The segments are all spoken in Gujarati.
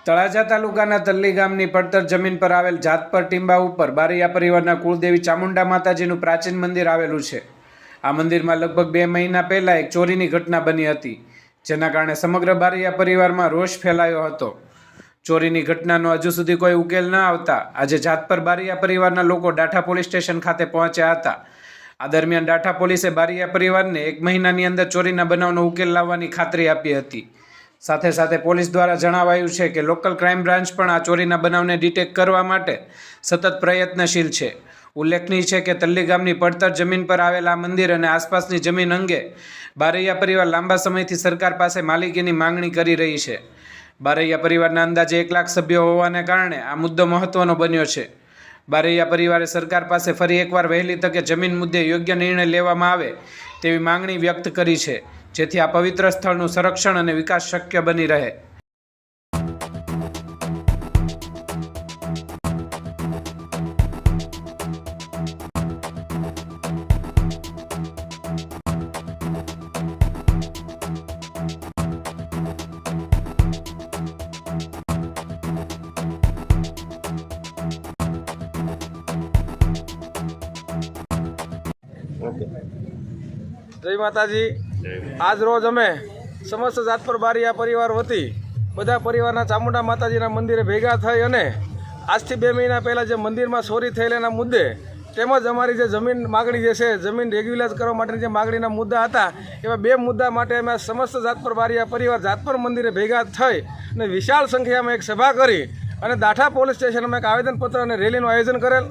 તળાજા તાલુકાના તલ્લી ગામની પડતર જમીન પર આવેલ જાતપર ટીંબા ઉપર બારૈયા પરિવારના કુળદેવી ચામુંડા માતાજીનું પ્રાચીન મંદિર આવેલું છે। આ મંદિરમાં લગભગ 2 મહિના પહેલાં એક ચોરીની ઘટના બની હતી, જેના કારણે સમગ્ર બારૈયા પરિવારમાં રોષ ફેલાયો હતો। ચોરીની ઘટનાનો હજુ સુધી કોઈ ઉકેલ ન આવતા આજે જાતપર બારૈયા પરિવારના લોકો ડાઠા પોલીસ સ્ટેશન ખાતે પહોંચ્યા હતા। આ દરમિયાન ડાઠા પોલીસે બારૈયા પરિવારને 1 મહિનાની અંદર ચોરીના બનાવનો ઉકેલ લાવવાની ખાતરી આપી હતી। સાથે સાથે પોલીસ દ્વારા જણાવાયું છે કે લોકલ ક્રાઇમ બ્રાન્ચ પણ આ ચોરીના બનાવને ડિટેક્ટ કરવા માટે સતત પ્રયત્નશીલ છે। ઉલ્લેખનીય છે કે તલ્લી ગામની પડતર જમીન પર આવેલા મંદિર અને આસપાસની જમીન અંગે બારૈયા પરિવાર લાંબા સમયથી સરકાર પાસે માલિકીની માંગણી કરી રહી છે। બારૈયા પરિવારના અંદાજે 1 લાખ સભ્યો હોવાને કારણે આ મુદ્દો મહત્વનો બન્યો છે। બારૈયા પરિવારે સરકાર પાસે ફરી એકવાર વહેલી તકે જમીન મુદ્દે યોગ્ય નિર્ણય લેવામાં આવે તેવી માંગણી વ્યક્ત કરી છે, જેથી આ પવિત્ર સ્થળનું સંરક્ષણ અને વિકાસ શક્ય બની રહે। जय माताजी। आज रोज अमे समस्त जातपर बारैया परिवार वती बधा परिवारना चामुंडा माताजीना मंदिरे भेगा थई अने आजथी 2 महीना पहला जे मंदिर में चोरी थयेलाना मुद्दे તેમજ અમારી જે જમીન માગણી જે છે જમીન રેગ્યુલાઇઝ કરવા માટેની જે માગણીના મુદ્દા હતા એવા 2 મુદ્દા માટે અમે સમસ્ત જાતપર બારૈયા પરિવાર જાતપર મંદિરે ભેગા થઈ અને વિશાળ સંખ્યામાં એક સભા કરી અને દાઠા પોલીસ સ્ટેશનમાં એક આવેદનપત્ર અને રેલીનું આયોજન કરેલ।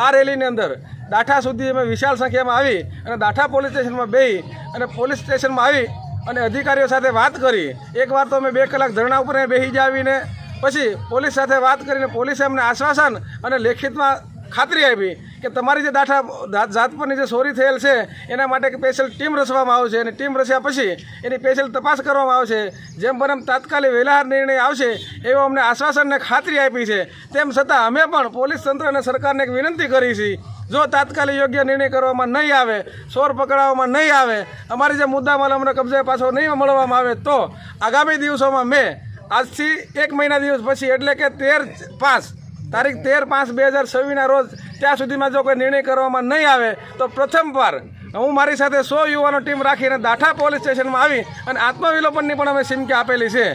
આ રેલીની અંદર દાઠા સુધી અમે વિશાળ સંખ્યામાં આવી અને દાઠા પોલીસ સ્ટેશનમાં બેસી અને પોલીસ સ્ટેશનમાં આવી અને અધિકારીઓ સાથે વાત કરી। એકવાર તો અમે 2 કલાક ધરણા ઉપર બેસી જાવીને પછી પોલીસ સાથે વાત કરીને પોલીસે અમને આશ્વાસન અને લેખિતમાં ખાતરી આપી કે તમારી જે દાઠા જાતપરની જે ચોરી થયેલ છે એના માટે સ્પેશિયલ ટીમ રચવામાં આવશે અને ટીમ રચ્યા પછી એની સ્પેશિયલ તપાસ કરવામાં આવશે। જેમ બને તાત્કાલિક વહેલા નિર્ણય આવશે એવો અમને આશ્વાસનને ખાતરી આપી છે। તેમ છતાં અમે પણ પોલીસ તંત્ર અને સરકારને એક વિનંતી કરી છે, જો તાત્કાલિક યોગ્ય નિર્ણય કરવામાં નહીં આવે, ચોર પકડાવવામાં નહીં આવે, અમારી જે મુદ્દામાલ અમને કબજે પાછો નહીં મળવામાં આવે તો આગામી દિવસોમાં મેં આજથી 1 મહિના દિવસ પછી એટલે કે 13/5 તારીખ 13/5/2026 રોજ ત્યાં સુધીમાં જો કોઈ નિર્ણય કરવામાં નહીં આવે તો પ્રથમવાર હું મારી સાથે 100 યુવાનો ટીમ રાખીને દાઠા પોલીસ સ્ટેશનમાં આવી અને આત્મવિલોપનની પણ અમે સિમકી આપેલી છે।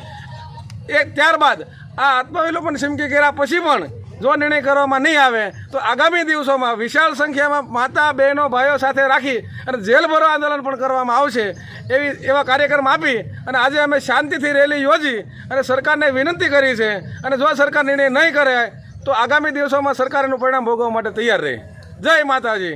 ત્યારબાદ આ આત્મવિલોપન સિમકી કર્યા પછી પણ જો નિર્ણય કરવામાં નહીં આવે તો આગામી દિવસોમાં વિશાળ સંખ્યામાં માતા બહેનો ભાઈઓ સાથે રાખી અને જેલ ભરો આંદોલન પણ કરવામાં આવશે એવા કાર્યક્રમ આપી અને આજે અમે શાંતિથી રેલી યોજી અને સરકારને વિનંતી કરી છે અને જો સરકાર નિર્ણય નહીં કરે તો આગામી દિવસોમાં સરકારનું પરિણામ ભોગવવા માટે તૈયાર રહે। જય માતાજી।